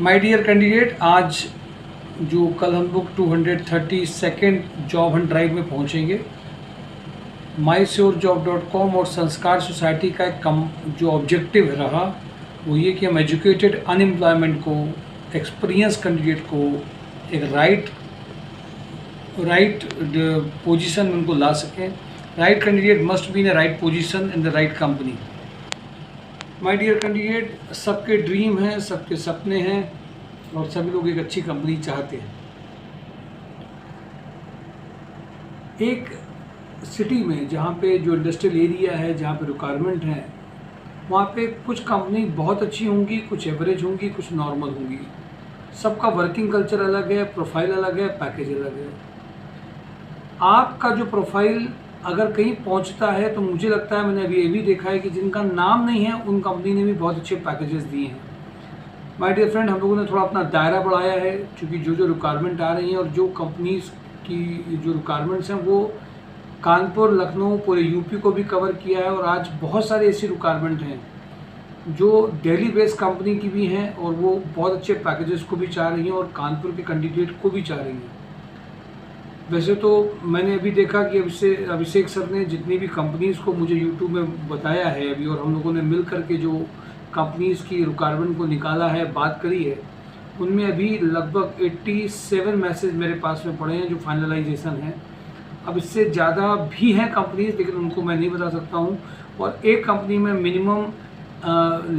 My dear candidate, आज जो कल हम लोग 232nd जॉब हंट ड्राइव में पहुंचेंगे। mysurejob.com और संस्कार सोसाइटी का एक जो ऑब्जेक्टिव रहा वो ये कि हम एजुकेटेड अनएम्प्लॉयमेंट को, एक्सपीरियंस कैंडिडेट को एक राइट पोजीशन में उनको ला सकें। Right candidate must be in a right position in the right company. My dear candidate, सबके ड्रीम हैं, सबके सपने हैं और सभी लोग एक अच्छी कंपनी चाहते हैं। एक सिटी में जहाँ पे जो इंडस्ट्रियल एरिया है, जहाँ पे रिक्वायरमेंट है, वहाँ पे कुछ कंपनी बहुत अच्छी होंगी, कुछ एवरेज होंगी, कुछ नॉर्मल होंगी। सबका वर्किंग कल्चर अलग है, प्रोफाइल अलग है, पैकेज अलग है। आपका जो प्रोफाइल अगर कहीं पहुंचता है तो मुझे लगता है, मैंने अभी ये भी देखा है कि जिनका नाम नहीं है उन कंपनी ने भी बहुत अच्छे पैकेजेस दिए हैं। माय डियर फ्रेंड, हम लोगों ने थोड़ा अपना दायरा बढ़ाया है, क्योंकि जो रिक्वायरमेंट आ रही हैं और जो कंपनीज की जो रिक्वायरमेंट्स हैं वो कानपुर, लखनऊ, पूरे यूपी को भी कवर किया है। और आज बहुत सारे ऐसी रिक्वायरमेंट हैं जो दिल्ली बेस्ड कंपनी की भी हैं और वो बहुत अच्छे पैकेजेस को भी चाह रही हैं और कानपुर के कैंडिडेट को भी चाह रही हैं। वैसे तो मैंने अभी देखा कि अभिषेक सर ने जितनी भी कंपनीज़ को मुझे यूट्यूब में बताया है अभी, और हम लोगों ने मिल करके जो कंपनीज़ की रिक्वायरमेंट को निकाला है, बात करी है, उनमें अभी लगभग 87 मैसेज मेरे पास में पड़े हैं जो फाइनलाइजेशन है। अब इससे ज़्यादा भी हैं कंपनीज, लेकिन उनको मैं नहीं बता सकता हूँ। और एक कंपनी में मिनिमम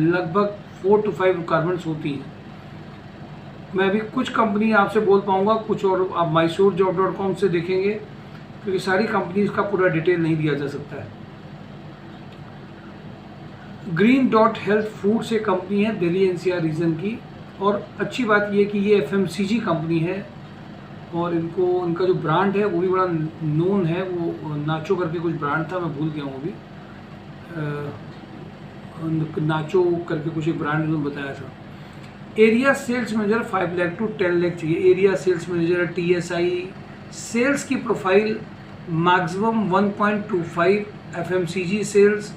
लगभग 4 to 5 रिक्वायरमेंट्स होती हैं। मैं अभी कुछ कंपनी आपसे बोल पाऊँगा, कुछ और आप mysurejob.com से देखेंगे, क्योंकि सारी कंपनीज का पूरा डिटेल नहीं दिया जा सकता है। ग्रीन डॉट हेल्थ फूड से कंपनी है, दिल्ली एनसीआर रीजन की। और अच्छी बात यह कि ये FMCG कंपनी है और इनका जो ब्रांड है वो भी बड़ा नोन है। वो नाचो करके कुछ ब्रांड था, मैं भूल गया हूँ अभी, नाचो करके कुछ एक ब्रांड उन्होंने बताया था। Area sales manager 5 lakh to 10 lakh चाहिए। Area sales manager, TSI sales की profile maximum 1.25। FMCG sales,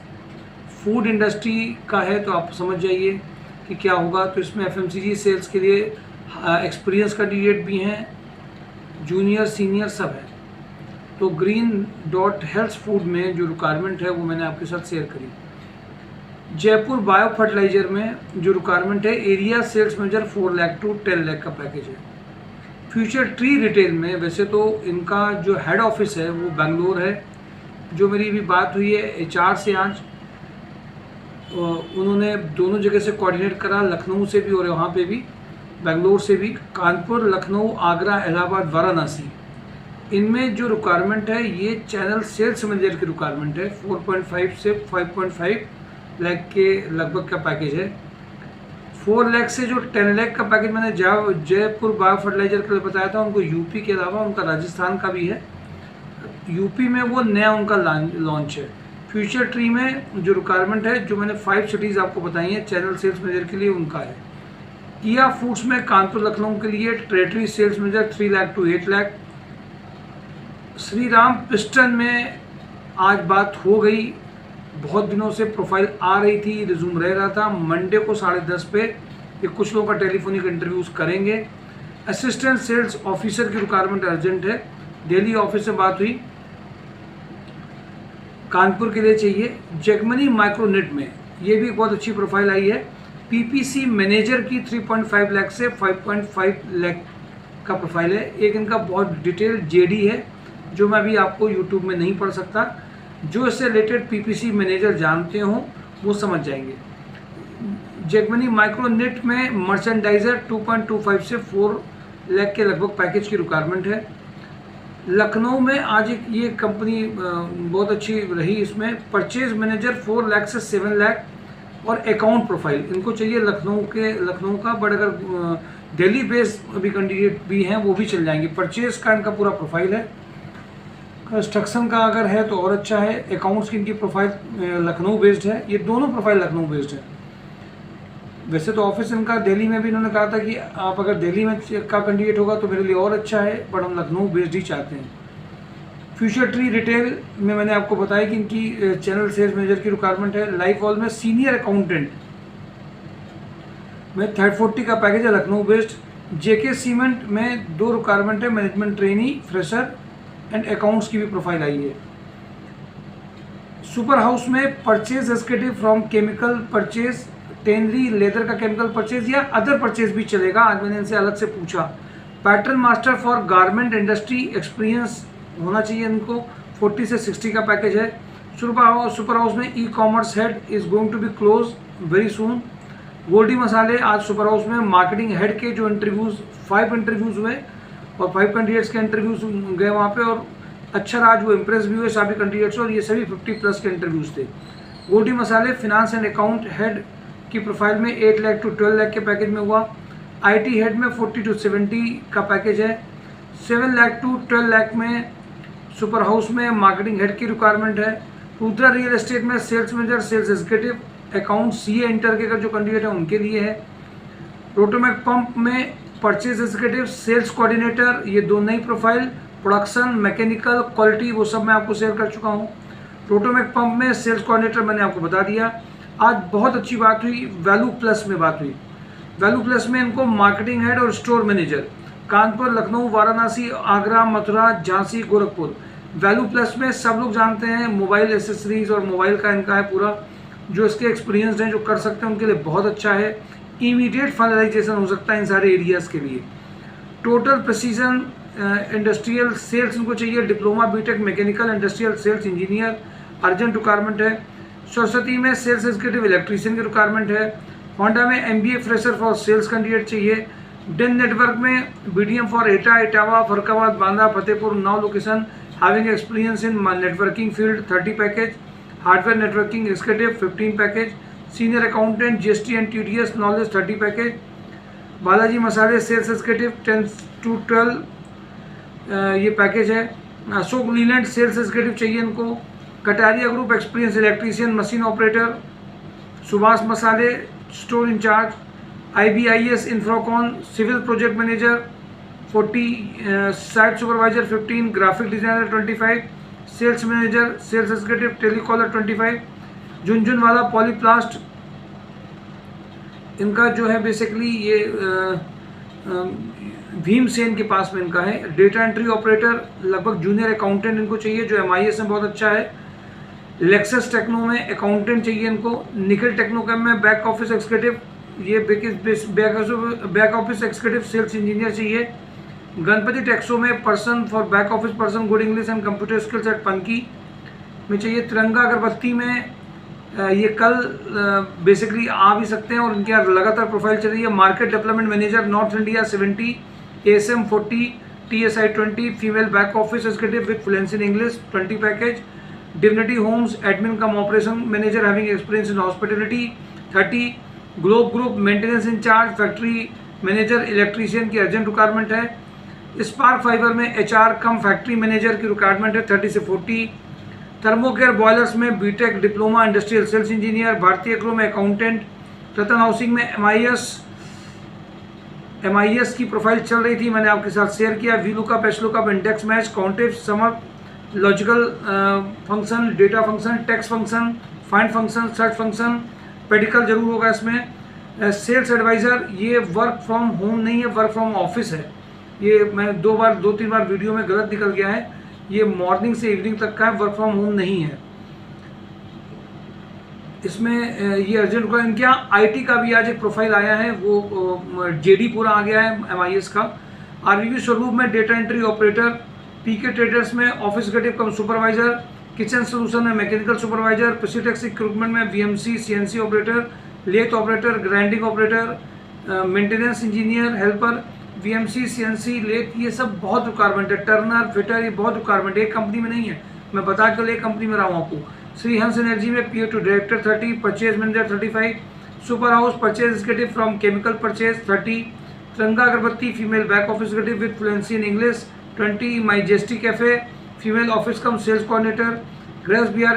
food industry का है तो आप समझ जाइए कि क्या होगा। तो इसमें FMCG सेल्स के लिए एक्सपीरियंस कैंडिडेट भी हैं, जूनियर सीनियर सब है। तो ग्रीन डॉट हेल्थ फूड में जो रिक्वायरमेंट है वो मैंने आपके साथ शेयर करी। जयपुर बायो फर्टिलाइजर में जो रिक्वायरमेंट है, area sales manager 4 lakh to 10 lakh का पैकेज है। फ्यूचर ट्री रिटेल में वैसे तो इनका जो हेड ऑफिस है वो बेंगलोर है। जो मेरी अभी बात हुई है HR से आज, उन्होंने दोनों जगह से कोऑर्डिनेट करा, लखनऊ से भी और वहाँ पे भी, बेंगलोर से भी। कानपुर, लखनऊ, आगरा, इलाहाबाद, वाराणसी, इनमें जो रिक्वायरमेंट है ये चैनल सेल्स मैनेजर की रिक्वायरमेंट है। 4.5 से 5.5 लाख के लगभग का पैकेज है। 4 लाख से जो 10 लाख का पैकेज मैंने जयपुर बायो फर्टिलाइजर के लिए बताया था, उनको यूपी के अलावा उनका राजस्थान का भी है। यूपी में वो नया उनका लॉन्च है। फ्यूचर ट्री में जो रिक्वायरमेंट है, जो मैंने 5 सिटीज़ आपको बताई हैं चैनल सेल्स मैनेजर के लिए, उनका है। किया फूड्स में कानपुर, लखनऊ के लिए territory sales manager 3 lakh to 8 lakh. Shri Ram Piston में आज बात हो गई, बहुत दिनों से प्रोफाइल आ रही थी, रिज्यूम रह रहा था। मंडे को 10:30 पे ये कुछ लोगों का टेलीफोनिक इंटरव्यूज करेंगे। असिस्टेंट सेल्स ऑफिसर की रिक्वायरमेंट अर्जेंट है, दिल्ली ऑफिस से बात हुई, कानपुर के लिए चाहिए। जगमनी माइक्रोनेट में ये भी बहुत अच्छी प्रोफाइल आई है। PPC मैनेजर की 3.5 लाख से 5.5 लाख का प्रोफाइल है। एक इनका बहुत डिटेल JD है जो मैं अभी आपको यूट्यूब में नहीं पढ़ सकता। जो इससे रिलेटेड PPC मैनेजर जानते हो वो समझ जाएंगे। जगमनी माइक्रोनेट में मर्चेंडाइजर 2.25 से 4 लाख के लगभग पैकेज की रिक्वायरमेंट है। लखनऊ में आज एक ये कंपनी बहुत अच्छी रही, इसमें परचेज मैनेजर 4 लाख से 7 लाख और अकाउंट प्रोफाइल इनको चाहिए लखनऊ का। बट अगर दिल्ली बेस्ड अभी कैंडिडेट भी हैं वो भी चल जाएंगे। परचेज का इनका पूरा प्रोफाइल है। कंस्ट्रक्शन का अगर है तो और अच्छा है। अकाउंट्स की इनकी प्रोफाइल लखनऊ बेस्ड है। ये दोनों प्रोफाइल लखनऊ बेस्ड है। वैसे तो ऑफिस इनका दिल्ली में भी, इन्होंने कहा था कि आप अगर दिल्ली में का कैंडिडेट होगा तो मेरे लिए और अच्छा है, बट हम लखनऊ बेस्ड ही चाहते हैं। फ्यूचर ट्री रिटेल में मैंने आपको बताया कि इनकी चैनल सेल्स मैनेजर की रिक्वायरमेंट है। लाइफ ऑल में सीनियर अकाउंटेंट में 340 का पैकेज है, लखनऊ बेस्ड। जेके सीमेंट में 2 रिक्वायरमेंट है, management trainee, fresher and accounts की भी प्रोफाइल आई है। सुपर हाउस में purchase executive from chemical purchase, tannery leather का केमिकल परचेज या अदर परचेज भी चलेगा, आज मैंने इनसे अलग से पूछा। Pattern master for garment industry, experience होना चाहिए इनको, 40 से 60 का पैकेज है। सुपर हाउस में e commerce head is going to be close very soon. Goldie मसाले, आज सुपर हाउस में मार्केटिंग हेड के जो इंटरव्यूज़ 5 इंटरव्यूज़ हुए और 5 कैंडिडेट्स के इंटरव्यूज़ गए वहाँ पे, और अच्छा रहा, वो इम्प्रेस भी हुए सभी कैंडिडेट्स, और ये सभी 50+ के इंटरव्यूज़ थे। गोल्डी मसाले फिनांस एंड अकाउंट हेड की प्रोफाइल में 8 लाख टू 12 लाख के पैकेज में हुआ। आईटी हेड में 40 टू 70 का पैकेज है। 7 लाख टू 12 लाख में सुपर हाउस में मार्केटिंग हेड की रिक्वायरमेंट है। रुद्रा रियल एस्टेट में sales manager, sales executive, account CA inter के जो कैंडिडेट है उनके लिए है। रोटोमैक पंप में परचेज एग्जीक्यूटिव, सेल्स कोऑर्डिनेटर, ये 2 नई प्रोफाइल। प्रोडक्शन, मैकेनिकल, क्वालिटी, वो सब मैं आपको शेयर कर चुका हूँ। रोटोमैक पंप में सेल्स कोऑर्डिनेटर मैंने आपको बता दिया। आज बहुत अच्छी बात हुई, वैल्यू प्लस में बात हुई। वैल्यू प्लस में इनको मार्केटिंग हेड और store manager, Kanpur, Lucknow, Varanasi, Agra, Mathura, Jhansi, Gorakhpur. Value plus में सब लोग जानते हैं मोबाइल एसेसरीज और मोबाइल का इनका है पूरा, जो इसके एक्सपीरियंस हैं, जो कर सकते हैं उनके लिए बहुत अच्छा है। इमीडिएट फाइनलाइजेशन हो सकता है इन सारे एरियाज़ के लिए। टोटल प्रिसीजन इंडस्ट्रियल सेल्स इनको चाहिए, diploma BTech mechanical industrial sales engineer, urgent requirement है। सरस्वती में सेल्स एग्जीक्यूटिव इलेक्ट्रीशियन की रिक्वायरमेंट है। होंडा में MBA fresher for sales candidate चाहिए। डेन नेटवर्क में BDM for Etah, Etawah, Farrukhabad, Banda, Fatehpur, 9 location, having experience in networking field, 30 package. Hardware networking executive, 15 package. Senior accountant, GST and TDS knowledge, 30 package. Balaji मसाले sales executive, 10 to 12 ये package है। Ashok Leyland sales executive चाहिए इनको। Kataria group experience electrician, machine operator. Subhash मसाले store incharge. IBIS Infracon civil project manager, 40। Site supervisor, 15। Graphic designer, 25। Sales manager, sales executive, telecaller, 25। Jhunjhunwala Polyplast, इनका जो है basically ये भीमसेन के पास में इनका है। डेटा एंट्री ऑपरेटर, लगभग जूनियर अकाउंटेंट इनको चाहिए, जो MIS में बहुत अच्छा है। लेक्सस टेक्नो में अकाउंटेंट चाहिए इनको। निखिल टेक्नोकेम में बैक ऑफिस एग्जीक्यूटिव, ये back office executive sales engineer चाहिए। गणपति टेक्सो में person for back office person, good English and computer skills at Panki में चाहिए। तिरंगा अगरबत्ती में ये कल बेसिकली आ भी सकते हैं और इनकी लगातार प्रोफाइल चल रही है। Market development manager north India, 70। ASM 40, TSI 20। Female back office executive with fluency in English, 20 package. Dignity Homes admin cum operation manager having experience in hospitality, 30। Globe Group maintenance incharge, factory manager, electrician की urgent requirement है। Spark Fibre में HR cum factory manager की requirement है, 30 से 40। Thermocare Boilers में BTech diploma industrial sales engineer. Bharatiya क्रो में accountant. Ratan housing में MIS की प्रोफाइल चल रही थी, मैंने आपके साथ शेयर किया। Vlookup, slookup, index match, countif, sumif, logical function, data function, text function, find function, search function, पेडिकल जरूर होगा इसमें। सेल्स एडवाइज़र, ये वर्क फ्रॉम होम नहीं है, वर्क फ्रॉम ऑफिस है। ये मैं 2-3 बार वीडियो में गलत निकल गया है, ये मॉर्निंग से इवनिंग तक का है, वर्क फ्रॉम होम नहीं है इसमें। ये अर्जेंट का इनके यहाँ IT का भी आज एक प्रोफाइल आया है, वो JD पूरा आ गया है MIS का। RVB स्वरूप में data entry operator. PK Traders में office executive cum supervisor. Kitchen Solution में मैकेनिकल सुपरवाइजर। प्रेसिटेक्स इक्विपमेंट में VMC CNC operator, lathe operator, grinding operator, maintenance engineer, helper. VMC CNC lathe, ये सब बहुत रिक्वायरमेंट है। Turner, fitter, ये बहुत requirement है, एक कंपनी में नहीं है, मैं बता के लिए कंपनी में रहा हूँ आपको। श्री हंस एनर्जी में PA to director, 30। Purchase manager, 35। Super house purchase executive from chemical purchase, 30। Tiranga Agarbatti female back office executive with fluency in English, 20। Majesty cafe female office cum sales coordinator. Grace BR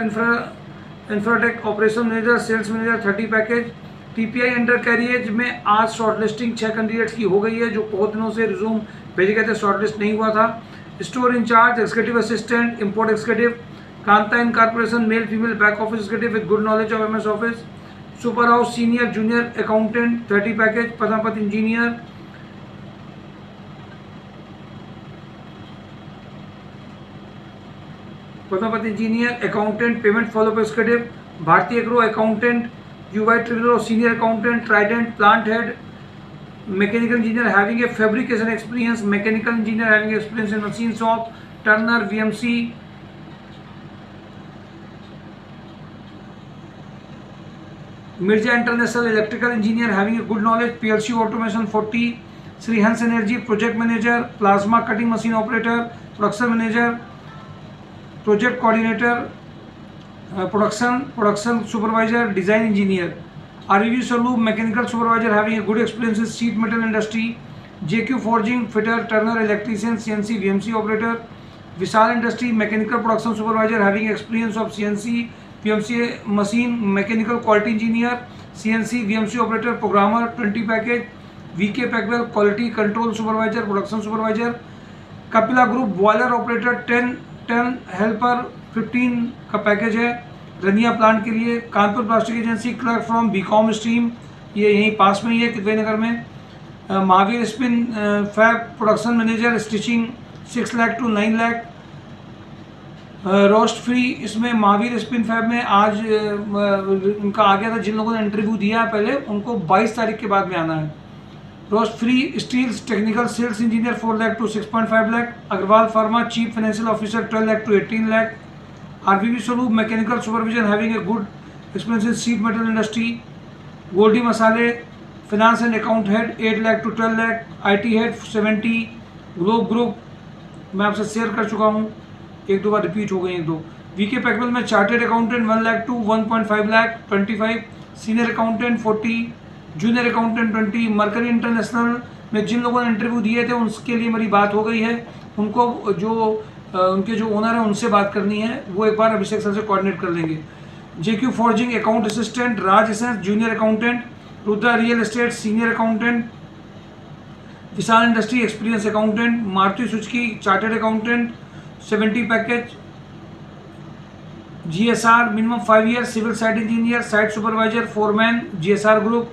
Infratech operation manager, sales manager, 30 package. TPI under carriage में आज shortlisting 6 candidates की हो गई है, जो बहुत दिनों से रिज्यूम भेजे गए थे, शॉर्टलिस्ट नहीं हुआ था। Store incharge, executive assistant, import executive, Kanta in corporation, male female back office executive with good knowledge of MS office. Super house senior junior accountant 30 package, Padmavat engineer, accountant, payment followup executive, Bharatiya agro accountant, UY ट्रिगरो senior accountant, Trident plant head, mechanical engineer having a fabrication experience, mechanical engineer having experience in machine shop, turner, VMC, Mirza international electrical engineer having a good knowledge, PLC automation 40, Shri Hans energy project manager, plasma cutting machine operator, production manager, project coordinator, production supervisor, design engineer, RV सलूब mechanical supervisor having a good experience in sheet metal industry, JQ forging fitter, turner electrician, CNC VMC operator, Vishal industry mechanical production supervisor having experience of CNC PMC machine, mechanical quality engineer, CNC VMC operator, programmer 20 package, VK Packwell quality control supervisor, production supervisor, Kapila group boiler operator 10 helper 15 का package है, Rania plant के लिए, Kanpur plastic agency clerk from BCom stream, ये यहीं पास में ही है कितवे नगर में, Mahavir spin fab production manager stitching 6 lakh to 9 lakh, roast free, इसमें महावीर स्पिन फैब में आज उनका आ गया था, जिन लोगों ने इंटरव्यू दिया है पहले उनको 22 तारीख के बाद में आना है। Roast free steels technical sales engineer 4 lakh to 6.5 lakh, Agarwal pharma chief financial officer 12 lakh to 18 lakh, RVV Swaroop mechanical supervision having a good experience in sheet metal industry, Goldie मसाले finance and account head 8 lakh to 12 lakh, IT head 70, globe group मैं आपसे share कर चुका हूँ, एक दो बार repeat हो गई एक दो, वीके पैकवेल में chartered accountant 1 lakh to 1.5 lakh 25, senior accountant 40, junior accountant 20, Mercury International में जिन लोगों ने इंटरव्यू दिए थे उनके लिए मेरी बात हो गई है, उनको जो उनके जो ओनर है उनसे बात करनी है, वो एक बार अभिषेक सर से कोऑर्डिनेट कर लेंगे। JQ forging account assistant, Raj essence junior accountant, Rudra real estate senior accountant, Vishal industry experience accountant, Maruti Suzuki chartered accountant 70 package, GSR minimum 5 year, civil site engineer, site supervisor, foreman, GSR group,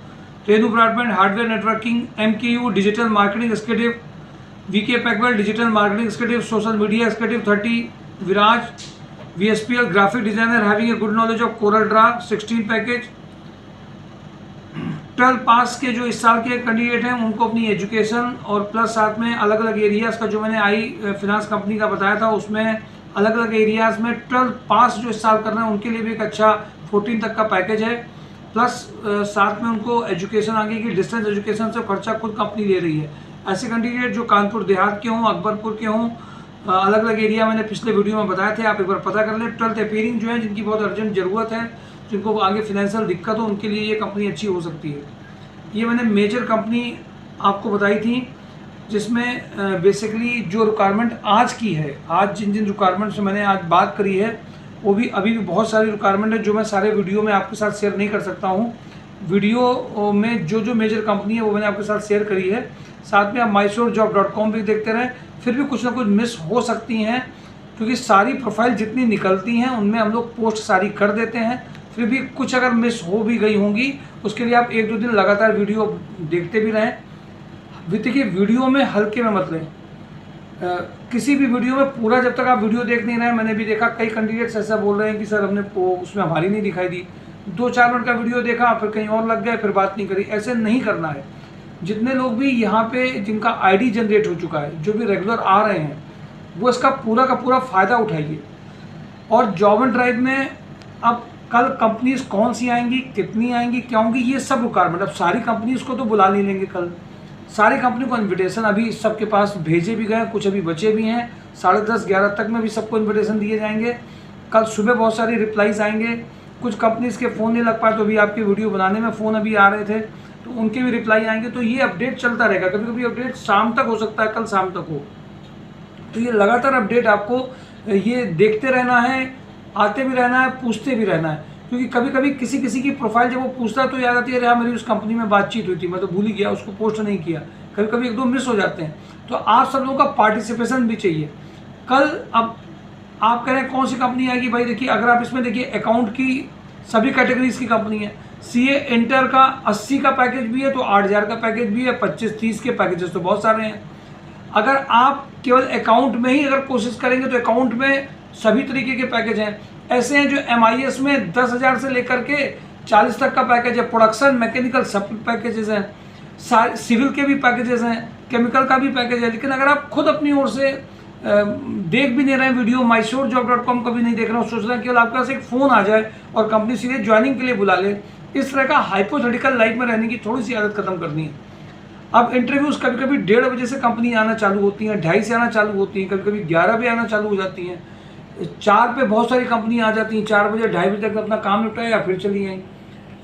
Renu broadband hardware networking, MKU digital marketing executive, VK Packwell digital marketing executive, social media executive 30, Viraj VSPL graphic designer having a good knowledge of Corel Draw 16 package. 12 पास के जो इस साल के candidate हैं उनको अपनी education और plus साथ में अलग अलग एरियाज़ का जो मैंने आई फिनांस कंपनी का बताया था उसमें अलग अलग एरियाज़ में 12 पास जो इस साल कर रहे हैं उनके लिए भी एक अच्छा 14 तक का पैकेज है, प्लस साथ में उनको एजुकेशन आगे की डिस्टेंस एजुकेशन से खर्चा खुद कंपनी ले रही है। ऐसे कैंडिडेट जो कानपुर देहात के हों, अकबरपुर के हों, अलग अलग एरिया मैंने पिछले वीडियो में बताए थे, आप एक बार पता कर लें। 12th अपीयरिंग जो है जिनकी बहुत अर्जेंट ज़रूरत है, जिनको आगे फाइनेंशियल दिक्कत हो, उनके लिए ये कंपनी अच्छी हो सकती है। ये मैंने मेजर कंपनी आपको बताई थी जिसमें बेसिकली जो रिक्वायरमेंट आज की है, आज जिन जिन रिक्वायरमेंट से मैंने आज बात करी है वो भी अभी भी बहुत सारी रिक्वायरमेंट है जो मैं सारे वीडियो में आपके साथ शेयर नहीं कर सकता हूँ। वीडियो में जो जो मेजर कंपनी है वो मैंने आपके साथ शेयर करी है। साथ में आप mysourcejob.com भी देखते रहें, फिर भी कुछ ना कुछ मिस हो सकती हैं क्योंकि सारी प्रोफाइल जितनी निकलती हैं उनमें हम लोग पोस्ट सारी कर देते हैं, फिर भी कुछ अगर मिस हो भी गई होंगी उसके लिए आप 1-2 दिन लगातार वीडियो देखते भी रहें। देखिए वीडियो में हल्के में मत लें, किसी भी वीडियो में पूरा जब तक आप वीडियो देख नहीं रहे हैं। मैंने भी देखा कई कैंडिडेट्स ऐसा बोल रहे हैं कि सर हमने उसमें हमारी नहीं दिखाई दी, 2-4 मिनट का वीडियो देखा फिर कहीं और लग गए फिर बात नहीं करी। ऐसे नहीं करना है। जितने लोग भी यहाँ पे जिनका आईडी जनरेट हो चुका है, जो भी रेगुलर आ रहे हैं, वो इसका पूरा का पूरा फ़ायदा उठाइए। और जॉब एंड ड्राइव में अब कल कंपनीज कौन सी आएंगी, कितनी आएंगी, क्या होंगी, ये सब रिक्वायरमेंट। अब सारी कंपनीज को तो बुला नहीं लेंगे कल, सारी कंपनी को इन्विटेशन अभी सबके पास भेजे भी गए, कुछ अभी बचे भी हैं। 10:30-11 तक में भी सबको इन्विटेशन दिए जाएंगे। कल सुबह बहुत सारी रिप्लाईज आएंगे। कुछ कंपनीज़ के फ़ोन नहीं लग पाए तो अभी आपकी वीडियो बनाने में फ़ोन अभी आ रहे थे तो उनके भी रिप्लाई आएंगे। तो ये अपडेट चलता रहेगा, कभी कभी अपडेट शाम तक हो सकता है, कल शाम तक हो। तो ये लगातार अपडेट आपको ये देखते रहना है, आते भी रहना है, पूछते भी रहना है। क्योंकि कभी कभी किसी किसी की प्रोफाइल जब वो पूछता है तो याद आती है, अरे मेरी उस कंपनी में बातचीत हुई थी, मैं तो भूल ही गया, उसको पोस्ट नहीं किया। कभी कभी 1-2 मिस हो जाते हैं। तो आप सब लोगों का पार्टिसिपेशन भी चाहिए। कल अब आप कह रहे हैं कौन सी कंपनी आएगी, भाई देखिए अगर आप इसमें देखिए अकाउंट की सभी कैटेगरीज की कंपनी है, CA इंटर का 80 का पैकेज भी है तो 8,000 का पैकेज भी है, 25-30 के पैकेजेस तो बहुत सारे हैं। अगर आप केवल अकाउंट में ही अगर कोशिश करेंगे तो अकाउंट में सभी तरीके के पैकेज हैं। ऐसे हैं जो MIS में 10,000 से लेकर के 40 तक का पैकेज है। प्रोडक्शन, मैकेनिकल सब पैकेजेस हैं, सिविल के भी पैकेजेस हैं, केमिकल का भी पैकेज है। लेकिन अगर आप खुद अपनी ओर से देख भी नहीं रहे हैं वीडियो, mysurejobs.com कभी नहीं देख रहे हो, सोच रहे हैं केवल आपके पास एक फ़ोन आ जाए और कंपनी सीधे ज्वाइनिंग के लिए बुला ले, इस तरह का हाइपोथेटिकल लाइफ में रहने की थोड़ी सी आदत खत्म करनी है। अब इंटरव्यूज़ कभी कभी 1:30 बजे से कंपनी आना चालू होती हैं, 2:30 से आना चालू होती हैं, कभी कभी 11 बजे आना चालू हो जाती हैं, 4 पे बहुत सारी कंपनी आ जाती हैं, 4 बजे 2:30 बजे तक अपना काम निपटाए या फिर चली आई।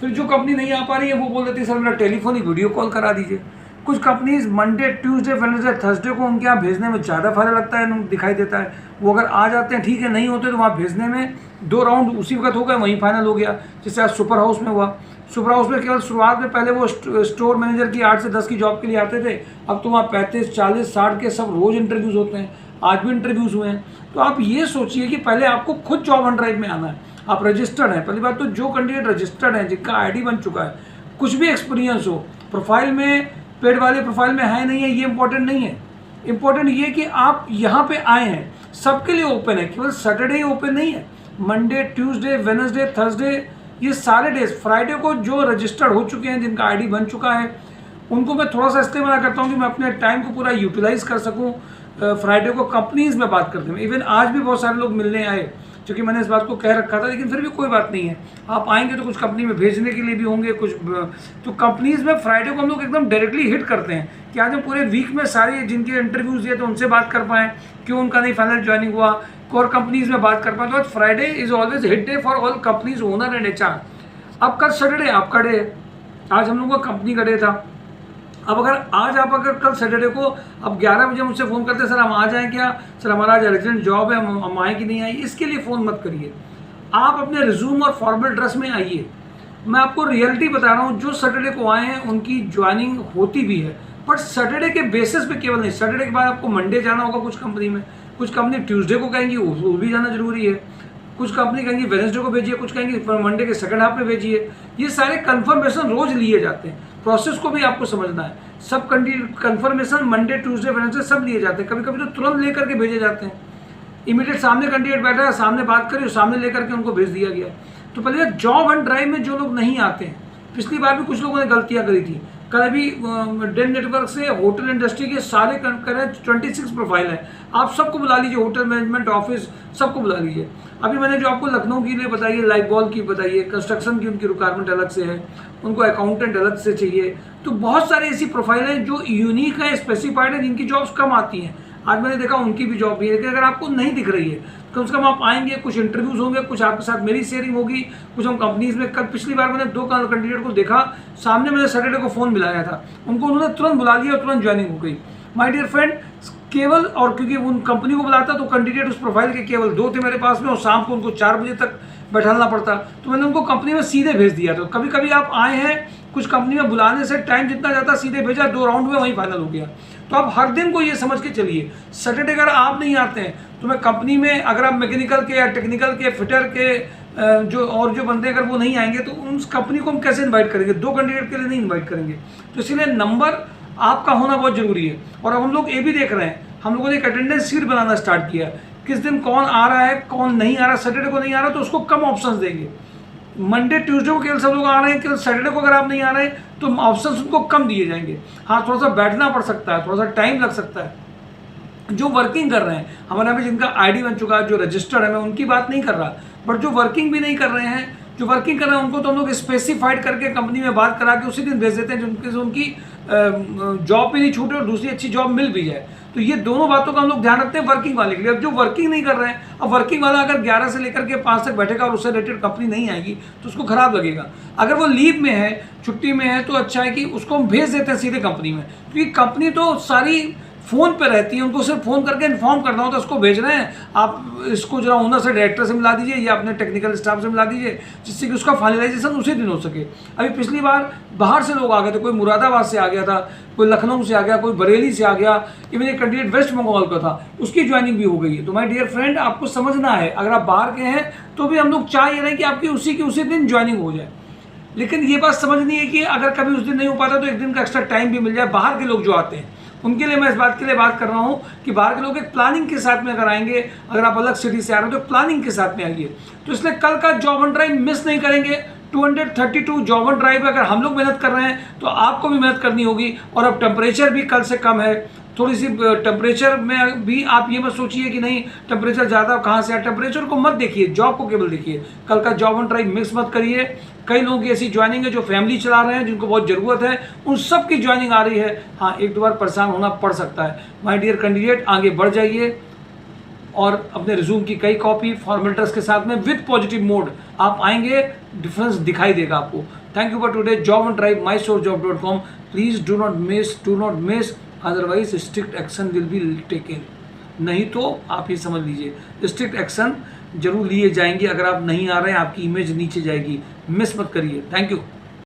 फिर जो कंपनी नहीं आ पा रही है वो बोल देती है सर मेरा टेलीफोन ही वीडियो कॉल करा दीजिए। कुछ companies Monday, Tuesday, Wednesday, Thursday को उनके यहाँ भेजने में ज़्यादा फायदा लगता है, दिखाई देता है। वो अगर आ जाते हैं ठीक है, नहीं होते तो वहाँ भेजने में 2 राउंड उसी वक्त हो गए, वहीं फाइनल हो गया। जैसे आज सुपर हाउस में हुआ। सुपर हाउस में केवल शुरुआत में पहले वो स्टोर मैनेजर की 8 से 10 की जॉब के लिए आते थे, अब तो वहाँ 35, 40, 60 के सब रोज़ इंटरव्यूज़ होते हैं। आज भी इंटरव्यूज़ हुए हैं। तो आप ये सोचिए कि पहले आपको खुद जॉब ऑन ड्राइव में आना है, आप रजिस्टर्ड हैं। पहली बात तो जो कैंडिडेट रजिस्टर्ड हैं, जिनका ID बन चुका है, कुछ भी एक्सपीरियंस हो, प्रोफाइल में पेड वाले प्रोफाइल में है नहीं है, ये इंपॉर्टेंट नहीं है। इंपॉर्टेंट ये कि आप यहाँ पे आए हैं, सबके लिए ओपन है, केवल सैटरडे ही ओपन नहीं है। मंडे, ट्यूसडे, वेडनेसडे, थर्सडे, ये सारे डेज। फ्राइडे को जो रजिस्टर्ड हो चुके हैं, जिनका ID बन चुका है, उनको मैं थोड़ा सा इसलिए मना करता हूँ कि मैं अपने टाइम को पूरा यूटिलाइज कर सकूँ। फ्राइडे को कंपनीज में बात करते हैं, इवन आज भी बहुत सारे लोग मिलने आए, क्योंकि मैंने इस बात को कह रखा था, लेकिन फिर भी कोई बात नहीं है। आप आएंगे तो कुछ कंपनी में भेजने के लिए भी होंगे, कुछ तो कंपनीज में फ्राइडे को हम लोग एकदम डायरेक्टली हिट करते हैं कि आज हम पूरे वीक में सारे जिनके इंटरव्यूज़ दिए तो उनसे बात कर पाएँ, क्यों उनका नहीं फाइनल ज्वाइनिंग हुआ, और कंपनीज में बात कर पाएँ। तो Friday is always hit day for all companies, owner and HR। अब कल सैटरडे आपका डे, आज हम लोग का कंपनी का डे था। अब अगर कल सैटरडे को अब 11 बजे मुझसे फ़ोन करते हैं सर हम आ जाएं क्या, सर हमारा आज अर्जेंट जॉब है, हम आए कि नहीं आए, इसके लिए फ़ोन मत करिए। आप अपने रिज्यूम और फॉर्मल ड्रेस में आइए। मैं आपको रियलिटी बता रहा हूँ, जो सैटरडे को आए हैं उनकी ज्वाइनिंग होती भी है, बट सैटरडे के बेसिस पे केवल नहीं। सैटरडे के बाद आपको मंडे जाना होगा कुछ कंपनी में, कुछ कंपनी ट्यूसडे को कहेंगी वो भी जाना जरूरी है, कुछ कंपनी कहेंगी वेडनेसडे को भेजिए, कुछ कहेंगी मंडे के सेकंड हाफ में भेजिए। ये सारे कंफर्मेशन रोज लिए जाते हैं। प्रोसेस को भी आपको समझना है। सब कंफर्मेशन मंडे, ट्यूसडे, वेडनेसडे सब लिए जाते हैं। कभी कभी तो तुरंत लेकर के भेजे जाते हैं। इमीडिएट सामने कैंडिडेट बैठा है, सामने बात करिए, सामने लेकर के उनको भेज दिया गया। तो पहले जॉब ऑन ड्राइव में जो लोग नहीं आते हैं, पिछली बार भी कुछ लोगों ने गलतियाँ करी थी। कल अभी डेन नेटवर्क से होटल इंडस्ट्री के सारे करें 26 प्रोफाइल है, आप सबको बुला लीजिए, होटल मैनेजमेंट ऑफिस सबको बुला लीजिए। अभी मैंने जो आपको लखनऊ के लिए बताइए, लाइफ बॉल की बताइए, कंस्ट्रक्शन की उनकी रिक्वायरमेंट अलग से है, उनको अकाउंटेंट अलग से चाहिए। तो बहुत सारी ऐसी प्रोफाइल हैं जो यूनिक है, स्पेसिफाइड है, जिनकी जॉब्स कम आती हैं। आज मैंने देखा उनकी भी जॉब भी है, लेकिन अगर आपको नहीं दिख रही है कम से कम आप आएंगे, कुछ इंटरव्यूज़ होंगे, कुछ आपके साथ मेरी शेयरिंग होगी, कुछ हम कंपनीज में। कल पिछली बार मैंने 2 कैंडिडेट को देखा, सामने मैंने सैटरडे को फ़ोन मिलाया था, उनको उन्होंने तुरंत बुला लिया और तुरंत ज्वाइनिंग हो गई। माय डियर फ्रेंड, केवल और क्योंकि उन कंपनी को बुलाता तो कैंडिडेट उस प्रोफाइल के केवल 2 थे मेरे पास में, और शाम को उनको 4 बजे तक बैठाना पड़ता, तो मैंने उनको कंपनी में सीधे भेज दिया। तो कभी कभी आप आए हैं, कुछ कंपनी में बुलाने से टाइम जितना जाता सीधे भेजा, 2 राउंड में वहीं फाइनल हो गया। तो आप हर दिन को ये समझ के चलिए, सैटरडे अगर आप नहीं आते हैं तो मैं कंपनी में, अगर आप मैकेनिकल के या टेक्निकल के, फिटर के जो बंदे अगर वो नहीं आएंगे तो उस कंपनी को हम कैसे इन्वाइट करेंगे? 2 कैंडिडेट के लिए नहीं इन्वाइट करेंगे। तो इसीलिए नंबर आपका होना बहुत ज़रूरी है। और अब हम लोग ये भी देख रहे हैं, हम लोगों ने एक अटेंडेंस शीट बनाना स्टार्ट किया, किस दिन कौन आ रहा है, कौन नहीं आ रहा। सैटरडे को नहीं आ रहा तो उसको कम ऑप्शंस देंगे। मंडे, ट्यूसडे को केवल सब लोग आ रहे हैं, केवल सैटरडे को अगर आप नहीं आ रहे तो ऑप्शंस उनको कम दिए जाएंगे। हाँ, थोड़ा सा बैठना पड़ सकता है, थोड़ा सा टाइम लग सकता है। जो वर्किंग कर रहे हैं, हमारे यहाँ पे जिनका ID बन चुका है, जो रजिस्टर्ड है, मैं उनकी बात नहीं कर रहा, बट जो वर्किंग भी नहीं कर रहे हैं, जो वर्किंग कर रहे हैं उनको तो हम लोग स्पेसिफाइड करके कंपनी में बात करा के उसी दिन भेज देते हैं, जिनके से उनकी जॉब भी नहीं छूटे और दूसरी अच्छी जॉब मिल भी जाए। तो ये दोनों बातों का हम लोग ध्यान रखते हैं वर्किंग वाले के लिए। अब जो वर्किंग नहीं कर रहे हैं, अब वर्किंग वाला अगर 11 से लेकर के 5 तक बैठेगा और उससे रिलेटेड कंपनी नहीं आएगी तो उसको खराब लगेगा। अगर वो लीव में है, छुट्टी में है, तो अच्छा है कि उसको हम भेज देते हैं सीधे कंपनी में, क्योंकि कंपनी तो सारी फ़ोन पे रहती है, उनको सिर्फ फ़ोन करके इन्फॉर्म करना होता है उसको भेज रहे हैं, आप इसको जरा ओनर से, डायरेक्टर से मिला दीजिए या अपने टेक्निकल स्टाफ से मिला दीजिए, जिससे कि उसका फाइनलाइजेशन उसी दिन हो सके। अभी पिछली बार बाहर से लोग आ गए थे, कोई मुरादाबाद से आ गया था, कोई लखनऊ से आ गया, कोई बरेली से आ गया, इवन एक कैंडिडेट वेस्ट बंगाल का था, उसकी ज्वाइनिंग भी हो गई है। तो माय डियर फ्रेंड, आपको समझना है, अगर आप बाहर के हैं तो भी हम लोग चाह ये रहे हैं कि आपकी उसी दिन ज्वाइनिंग हो जाए। लेकिन ये बात समझनी है कि अगर कभी उस दिन नहीं हो पाता तो एक दिन का एक्स्ट्रा टाइम भी मिल जाए। बाहर के लोग जो आते हैं उनके लिए मैं इस बात के लिए बात कर रहा हूँ कि बाहर के लोग एक प्लानिंग के साथ में अगर आएंगे, अगर आप अलग सिटी से आ रहे हो तो प्लानिंग के साथ में आइए। तो इसलिए कल का जॉब ऑन ड्राइव मिस नहीं करेंगे। 232 जॉब ऑन ड्राइव अगर हम लोग मेहनत कर रहे हैं तो आपको भी मेहनत करनी होगी। और अब टेम्परेचर भी कल से कम है, थोड़ी सी टेम्परेचर में भी आप ये मत सोचिए कि नहीं टेम्परेचर ज़्यादा कहाँ से है, टेम्परेचर को मत देखिए, जॉब को केवल देखिए। कल का जॉब ऑन ड्राइव मिक्स मत करिए। कई लोगों की ऐसी ज्वाइनिंग है जो फैमिली चला रहे हैं, जिनको बहुत ज़रूरत है, उन सब की ज्वाइनिंग आ रही है। हाँ, एक दो बार परेशान होना पड़ सकता है। माय डियर कैंडिडेट, आगे बढ़ जाइए और अपने रिज्यूम की कई कॉपी फॉर्मेटर्स के साथ में विद पॉजिटिव मोड आप आएंगे, डिफरेंस दिखाई देगा आपको। Thank you for today. Job on drive mysourcejob.com। Please do not miss, otherwise strict action will be taken. नहीं तो आप ये समझ लीजिए स्ट्रिक्ट एक्शन जरूर लिए जाएंगे। अगर आप नहीं आ रहे हैं आपकी इमेज नीचे जाएगी। मिस मत करिए। Thank you.